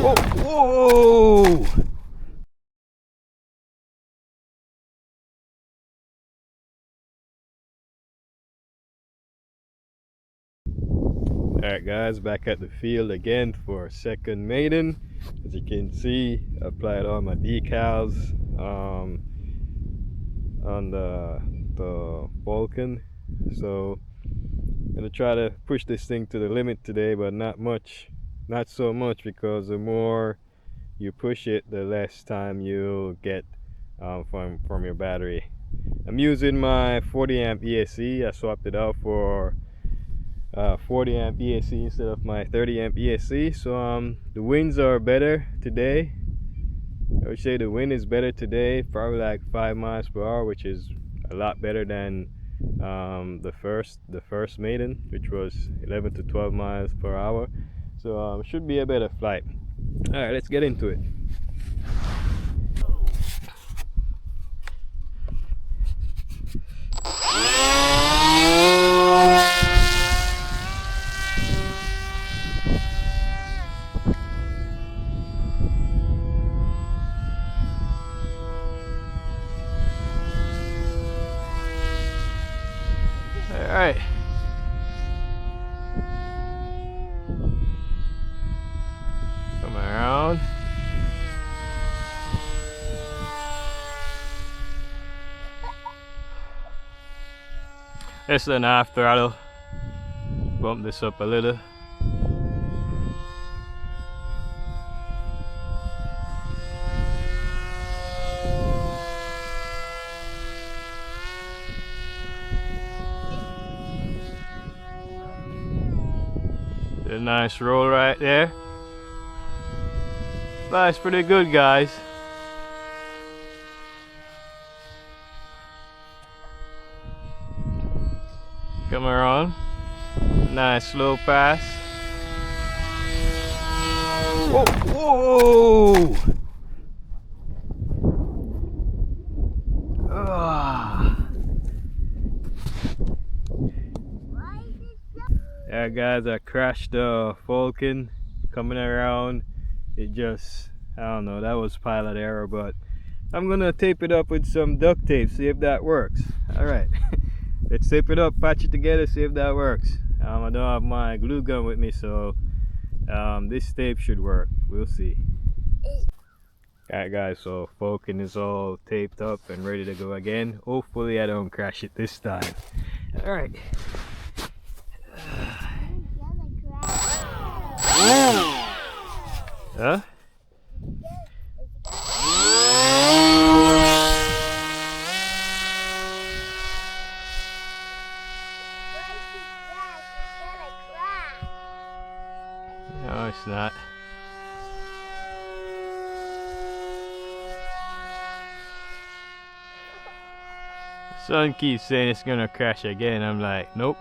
Whoa! Whoa! Alright guys, back at the field again for a second maiden. As you can see, I applied all my decals on the Vulcan. So I'm gonna try to push this thing to the limit today, but not so much, because the more you push it, the less time you'll get from your battery. I'm using my 40 amp ESC. I swapped it out for 40 amp ESC instead of my 30 amp ESC. So the winds are better today. I would say the wind is better today, probably like 5 miles per hour, which is a lot better than the first maiden, which was 11 to 12 miles per hour. So should be a better flight. All right, let's get into it. All right. Come around. It's an half throttle. Bump this up a little. A nice roll right there. That's pretty good, guys. Come around. Nice slow pass. Whoa! Whoa! Yeah, guys, I crashed the Vulcan coming around. It just, I don't know, that was pilot error, but I'm gonna tape it up with some duct tape, see if that works. All right. Let's tape it up, patch it together, see if that works. I don't have my glue gun with me, so this tape should work. We'll see. Alright guys, so Vulcan is all taped up and ready to go again. Hopefully I don't crash it this time. Alright. Huh? No, it's not. Son keeps saying it's gonna crash again. I'm like, nope.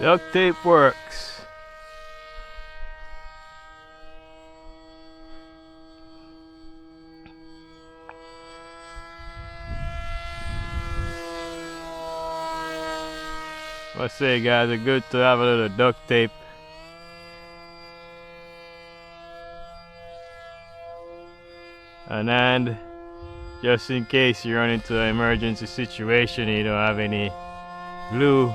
Duct tape works. I say, guys, it's good to have a little duct tape. And just in case you run into an emergency situation, you don't have any glue.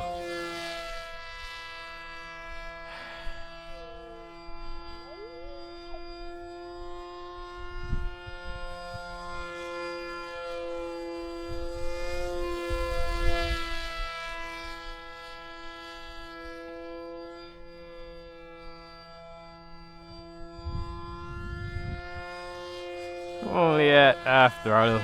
Only at half throttle.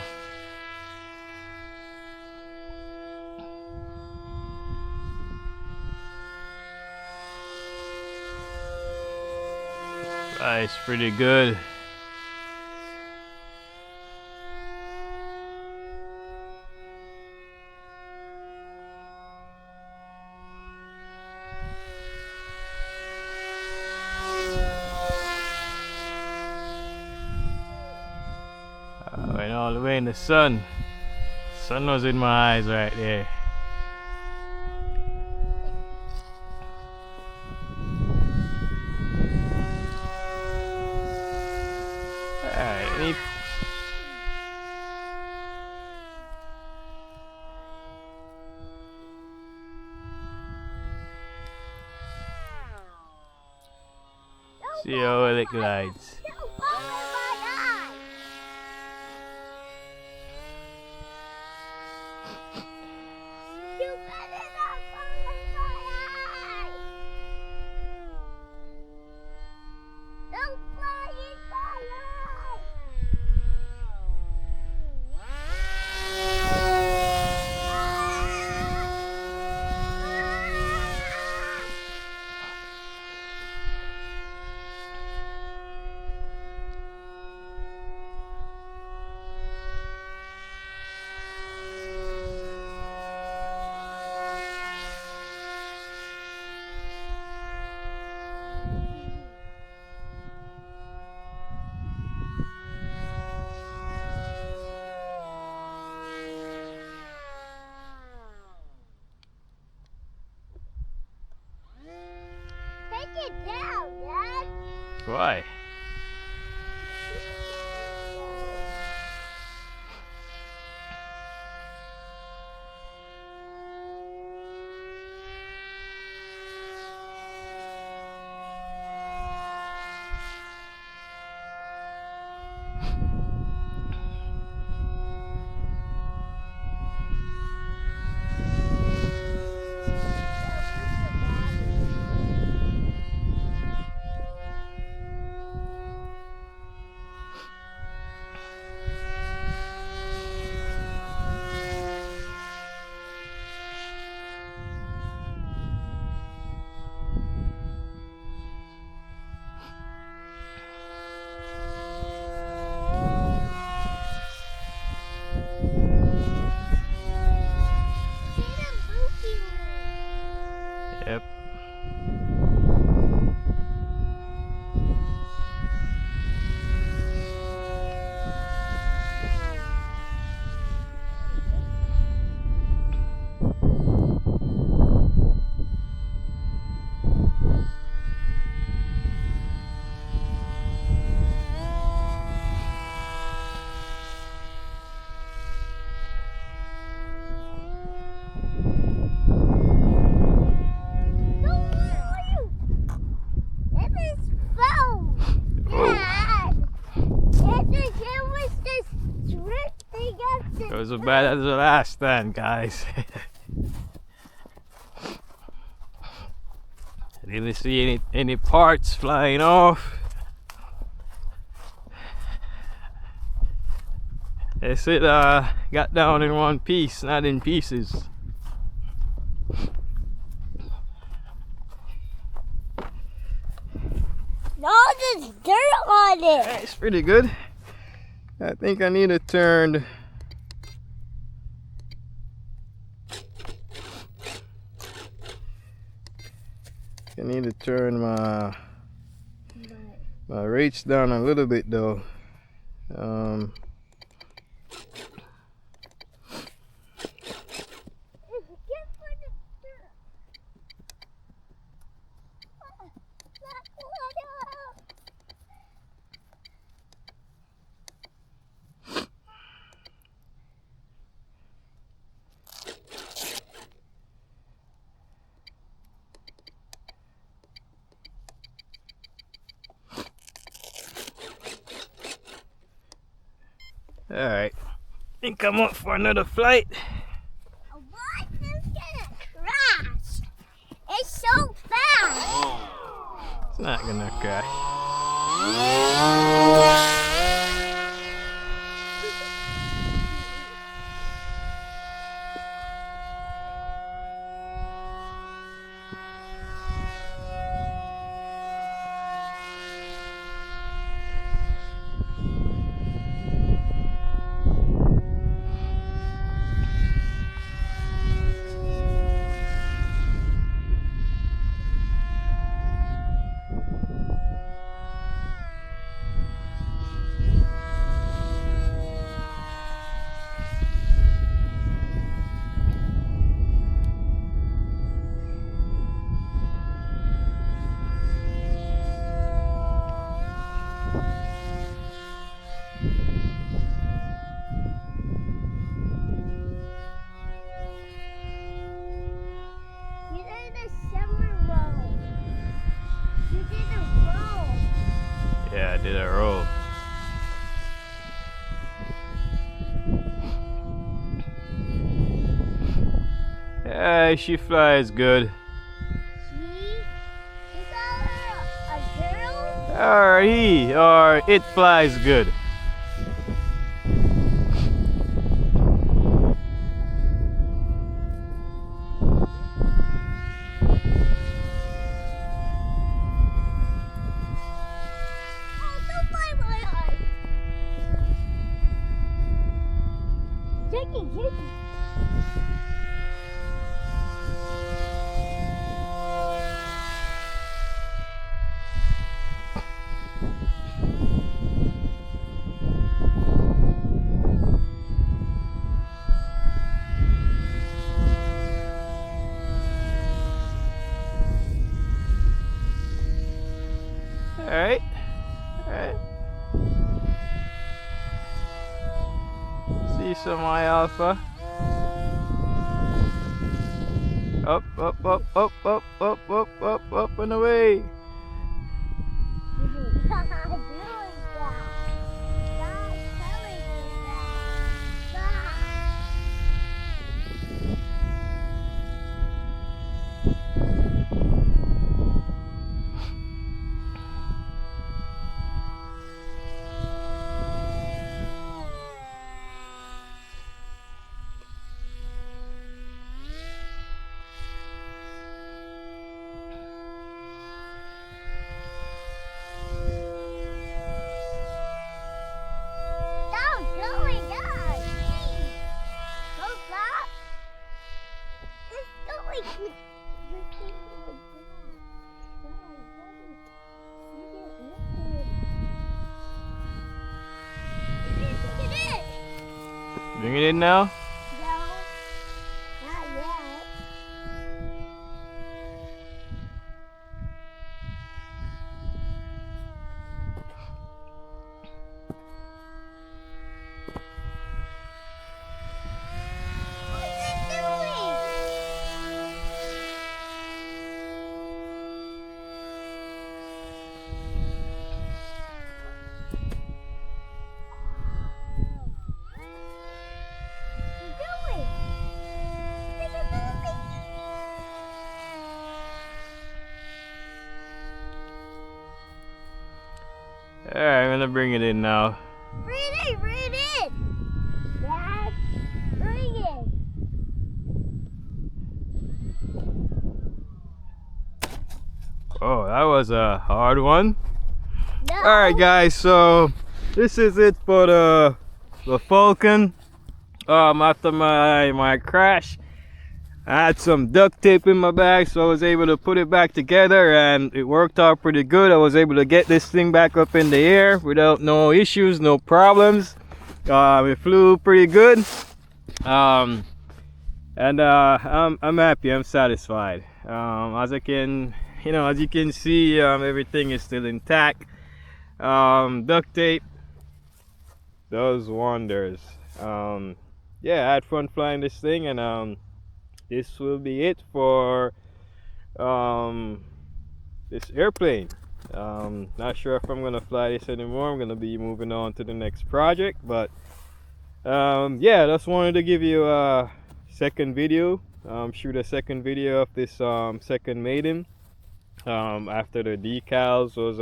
It's pretty good. the way in the sun. Sun was in my eyes right there. Alright, see how it glides. Take it down, Dad. Why? Yep. It was as bad as the last time, guys. I didn't see any parts flying off. They said got down in one piece, not in pieces. No, there's dirt on it. It's pretty good. I think I need to turn. I need to turn my rates down a little bit though. Alright, think I'm up for another flight. What is gonna crash? It's so fast. It's not gonna crash. she flies good. She? Is that a girl? Or he, or it flies good. Oh, don't bite my eye. Shaking. Alright. See some high alpha. Up and away. Bring it in now. No, not yet. What's it doing? Alright, I'm gonna bring it in now. Bring it in. Dad, bring it. Oh, that was a hard one. No. Alright guys, so this is it for the Vulcan. After my crash, I had some duct tape in my bag, so I was able to put it back together and it worked out pretty good. I was able to get this thing back up in the air without no issues, no problems. It flew pretty good. I'm happy, I'm satisfied. As you can see, everything is still intact. Duct tape does wonders. Yeah, I had fun flying this thing, and this will be it for this airplane. Not sure if I'm gonna fly this anymore. I'm gonna be moving on to the next project, but yeah, just wanted to give you a second video, shoot a second video of this second Maiden after the decals was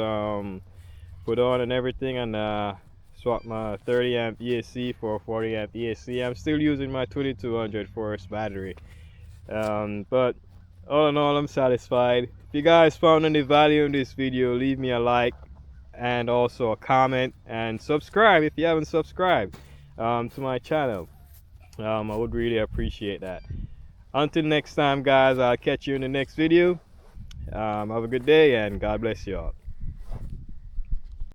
put on and everything, and swapped my 30 amp ESC for a 40 amp ESC. I'm still using my 2200 forest battery, but all in all, I'm satisfied. If you guys found any value in this video, leave me a like and also a comment, and subscribe if you haven't subscribed to my channel. I would really appreciate that. Until next time guys, I'll catch you in the next video. Have a good day and God bless you all.